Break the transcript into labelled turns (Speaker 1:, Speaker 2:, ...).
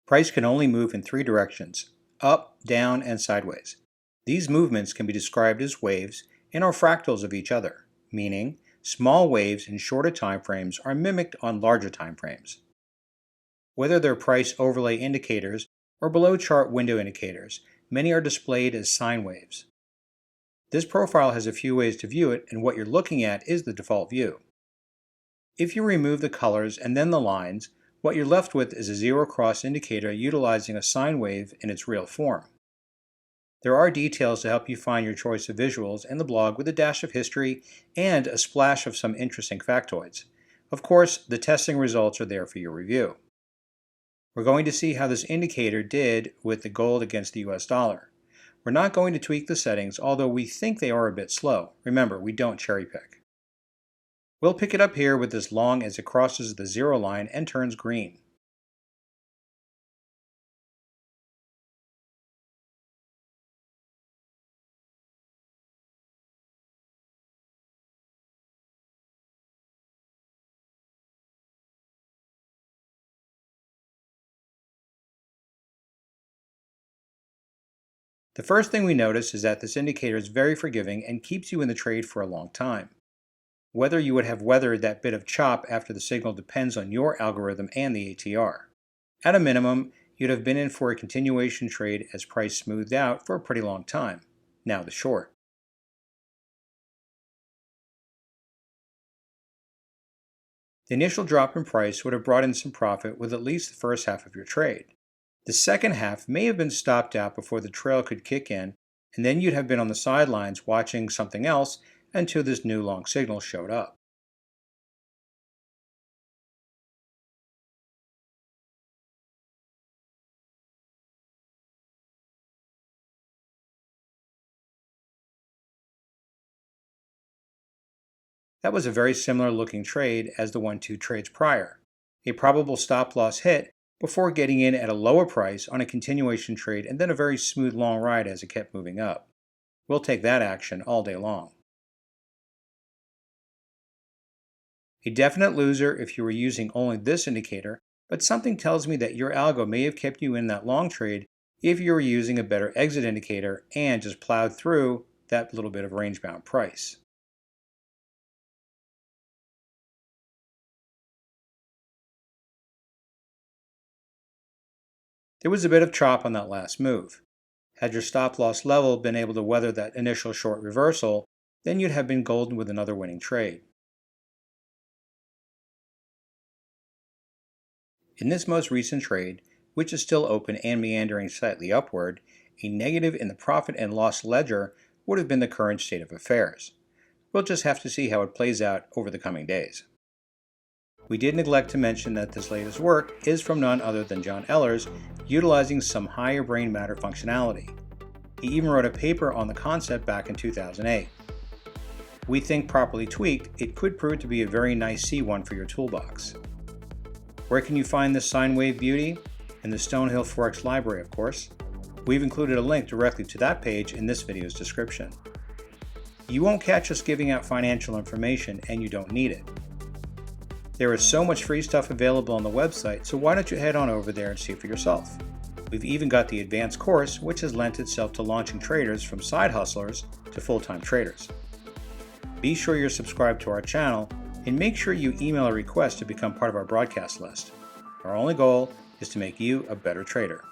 Speaker 1: Price can only move in three directions: up, down, and sideways. These movements can be described as waves and are fractals of each other, meaning small waves in shorter time frames are mimicked on larger time frames. Whether they're price overlay indicators or below chart window indicators, many are displayed as sine waves. This profile has a few ways to view it, and what you're looking at is the default view. If you remove the colors and then the lines, what you're left with is a zero cross indicator utilizing a sine wave in its real form. There are details to help you find your choice of visuals in the blog with a dash of history and a splash of some interesting factoids. Of course, the testing results are there for your review. We're going to see how this indicator did with the gold against the US dollar. We're not going to tweak the settings, although we think they are a bit slow. Remember, we don't cherry pick. We'll pick it up here with this long as it crosses the zero line and turns green. The first thing we notice is that this indicator is very forgiving and keeps you in the trade for a long time. Whether you would have weathered that bit of chop after the signal depends on your algorithm and the ATR. At a minimum, you'd have been in for a continuation trade as price smoothed out for a pretty long time. Now the short. The initial drop in price would have brought in some profit with at least the first half of your trade. The second half may have been stopped out before the trail could kick in, and then you'd have been on the sidelines watching something else until this new long signal showed up. That was a very similar looking trade as the 1-2 trades prior. A probable stop loss hit before getting in at a lower price on a continuation trade and then a very smooth long ride as it kept moving up. We'll take that action all day long. A definite loser if you were using only this indicator, but something tells me that your algo may have kept you in that long trade if you were using a better exit indicator and just plowed through that little bit of range-bound price. There was a bit of chop on that last move. Had your stop loss level been able to weather that initial short reversal, then you'd have been golden with another winning trade. In this most recent trade, which is still open and meandering slightly upward, a negative in the profit and loss ledger would have been the current state of affairs. We'll just have to see how it plays out over the coming days. We did neglect to mention that this latest work is from none other than John Ehlers, utilizing some higher brain matter functionality. He even wrote a paper on the concept back in 2008. We think properly tweaked, it could prove to be a very nice C1 for your toolbox. Where can you find this sine wave beauty? In the Stonehill Forex library, of course. We've included a link directly to that page in this video's description. You won't catch us giving out financial information, and you don't need it. There is so much free stuff available on the website, so why don't you head on over there and see for yourself. We've even got the advanced course, which has lent itself to launching traders from side hustlers to full-time traders. Be sure you're subscribed to our channel, and make sure you email a request to become part of our broadcast list. Our only goal is to make you a better trader.